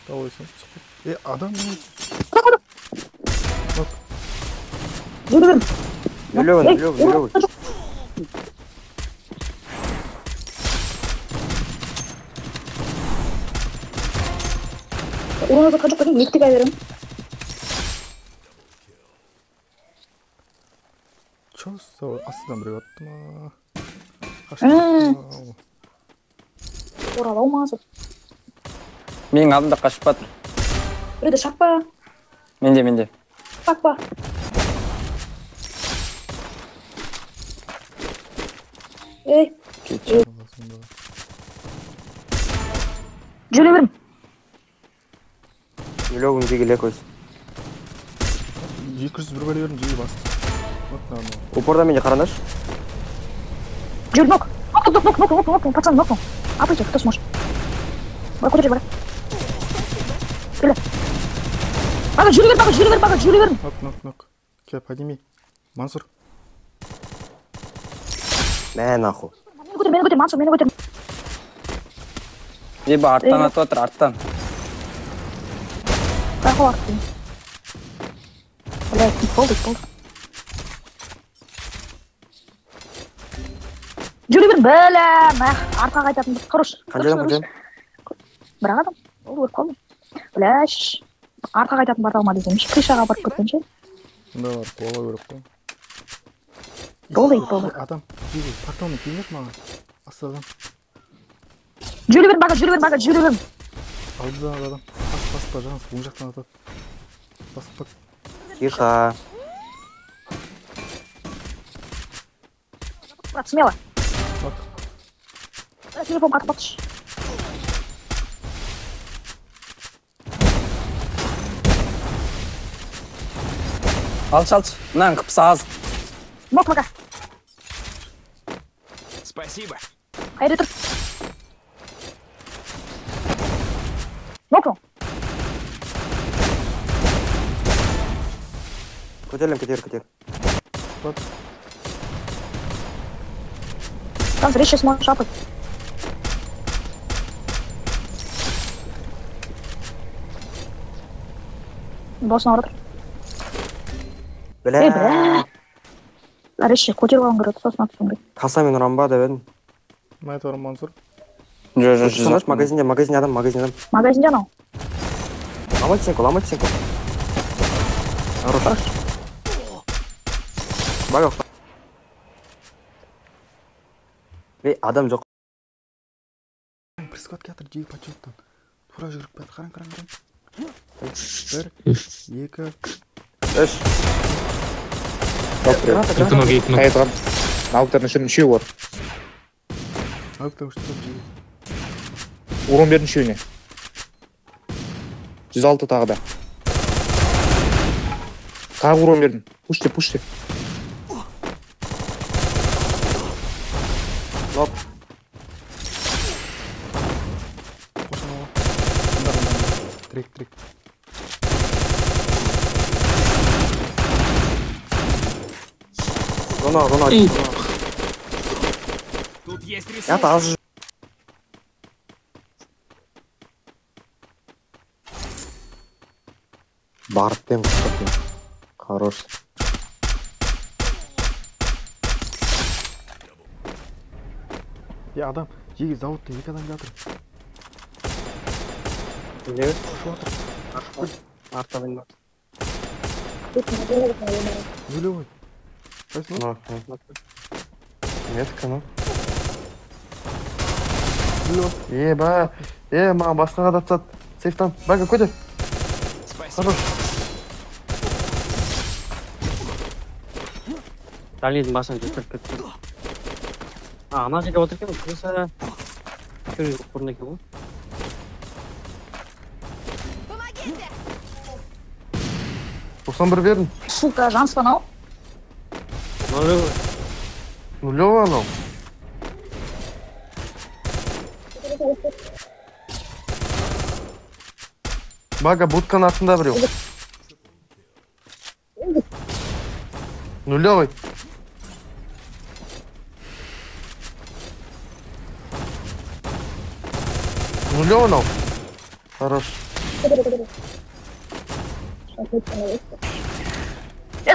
Давай, адам не... Жүре бер. Үйлеуін. Уруна жатқан жоқ екен, еттік айверем. Чё стало? Астыдан біреу атты ма? Орал алмазы. Менің алдымда қашып батыр. Біреуді шақпа. Менде. Шақпа. Ей. Жүре берім. Үйлеуін дегеле көз. 200 бір бөлі берін жиі басты. Упорда менде қаранаш. Жүр, нок. Нок, пацан, нок. Апайте, кто сможет. Бара, көтере, бара. Келе. Бага, жүре бер. Нок. Кел, подними. Мансур. Мә, наху. Мені көтер, Мансур, мені көтер. Еба, арттан атып атыр, арттан. Қайқы уақыт. Блядь, болды. Жүре бер, бәләм. Арқа қайтатын біз, құрыш. Қанжайдан? Бірақ адам, ол өріп қалды. Бляш. Арқа қайтатын барды алма десем, кришаға барып көткенше. Сонда бар, бола өріп қой. Болды. Адам, жиі, патроны кеймеш маған. Астадан. Жүре бер. Алдыдан адам. Баспа, жаңыз, оң жақтан атады. Баспа. Тихо. Брат, смело. Вот. Телефон қатып батыш. Алшы. Мынан қыпса аз. Нок, мака. Спасибо. Қайры тұр. Нок. Көтер. Вот. Там зреща сможешь шапать. Досына ұрады. Бля. Зреща, көтеріп алың көреді, сосын атысың көреді. Таса мен ұрамба деп едім. Май торым Мансур. Жүр. Магазин адам. Магазинде анау. Ламать сенку. Хорош. Бага. Адам жоқ. Бір скватқа атыр, жиі почеттан. Тура жүріп бәді, қаран. 1, 2, 3. Екі ноги. Қайытған. Алыптардың үшінің үшеу бар. алып та ұштап жиі. Урон бердің үшеуіне. 106 тағы да. Тағы урон бердің. Пуште. Лоп. Қошын оға. Трек. Рона. Тут есть ресурсы. Я тоже. Барпен құттықпен. Хорош. Адам, жеге заводта 2 адам жатыр. Не? Қошып атыр. Артабын бар. Өлі ғой. Қайсы ғой? Метка, ну. Өлі Еба. Маған басқаға да тсат. Сейфтан. Бага, көтер. Спасибо. Далидың басын көтеріп кетті. Ана жерде отыр екен, кірісі көріп көрінді екен ғой. Тоқсан бір бердің. Сука, жанспан ау. Нулевый анау. Бага, будканың артында біреу. Нулевый. Нулевый анау. Хорош.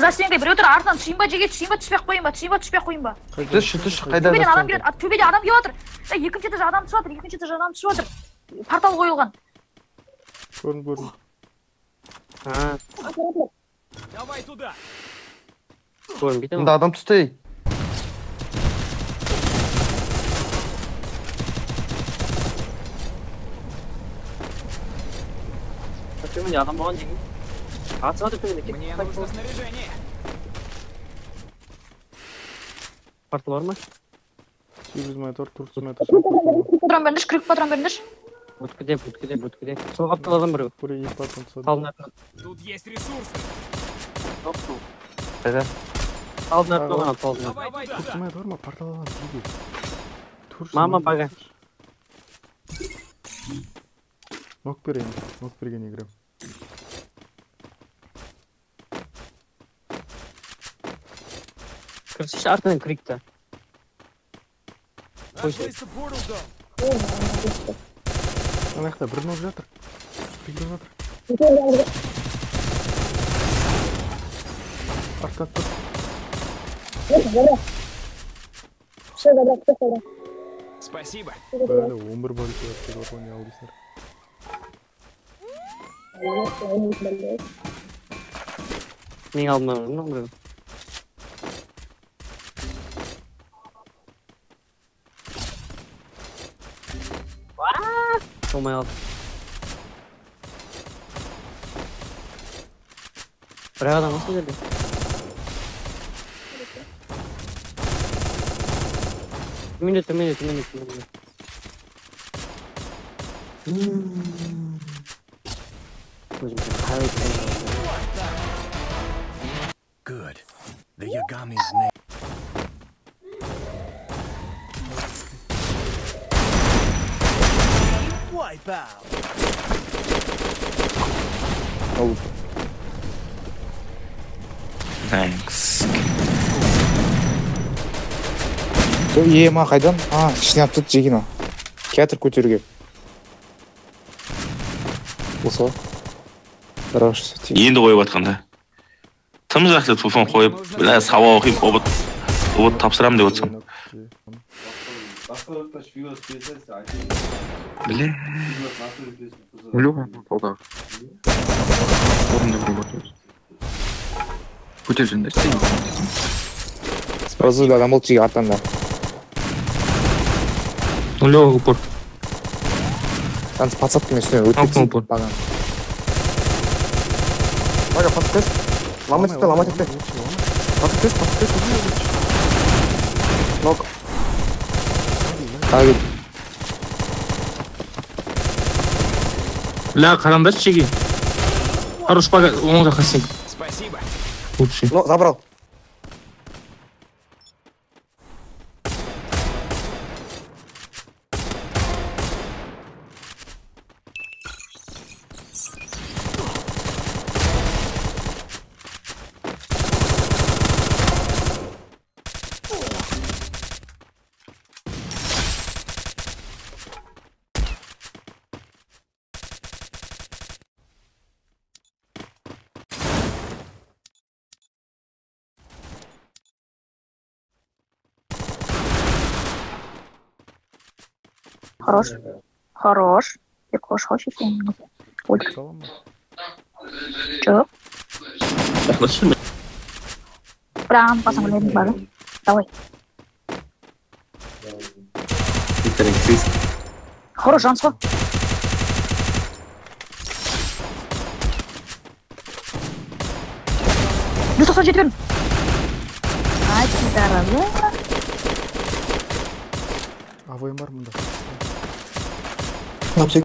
Застенбей, біреу тұр, артынан түсейін ба, жеге түсейін ба, түспей ақ қойын ба, түсейін ба, түспей ақ қойын ба. Түш, қайда Төбеден адам жасың? келеді, төбеде адам келіп жатыр. Екінші этаж адам түсіп жатыр, екінші этаж адам түсіп жатыр. Портал қойылған. Көрін. Ha, Давай туда. görünbeydi Bunda ama. adam tutay. Төбеде адам болған жеге. Атса төбеде Мне нужно снаряжение. Портал бар ма? 800 метр, 400 метр. Патрон беріңдерші, крюк патрон беріңдерші. Бүткіде. Сол қаптал адам біреу. Buraya iyi patron sonra. Талдың артынан. Тут есть ресурсы. Қайда? Талдың артынан ғана талдың. Давай туда. 400 метр var mı? Portal alan gibi. Mama baga. Nok bereyim. Nok bergen играю. Кірсіші артынан крикті. Нашли портал. Ана жақта бір ног жатыр. Пригрев жатыр. Артта тұр. Спасибо. Бәрі 11 бар екен. Телефон не алдыңыздар. Менің алдымда жүрмін біреу. Olmay aldım. Buraya adam nasıl geldi? Minut. Good. The Yagami's name. Wipe out. Oh. Thanks. Ема қайдан? Ішіне алып тұт жегін. Театр көтеруге. Осы. Хорошо. Енді қойып атқанда. Тым жақсы телефон қойып, бля, сабақ оқып, обод тапсырамын деп отырсам. Бля. Өлеу қалдағы. Орында бір отырыз. Көтер жөнді істейін. Сразу адам болды жеге артанда. Өлеу упор. Танцы подсадками үстіне өтпетсін. Бага. Бага, паскес. Ломать етпе. Паскес. Ног. Ағып. Ля, қарандаш жеге. Хорош бага, оң жаққа сен. Спасибо. Лучше. Ну, забрал. Хорош. Як хош екен. Ой, Салам mı? жоқ. Жақлашы. Прям посмотрим бага. Давай. Хорош, жансыз. Жүз жетіп едім. Ай, дорогой. Avoyim var mı bunda? Ne yapacak?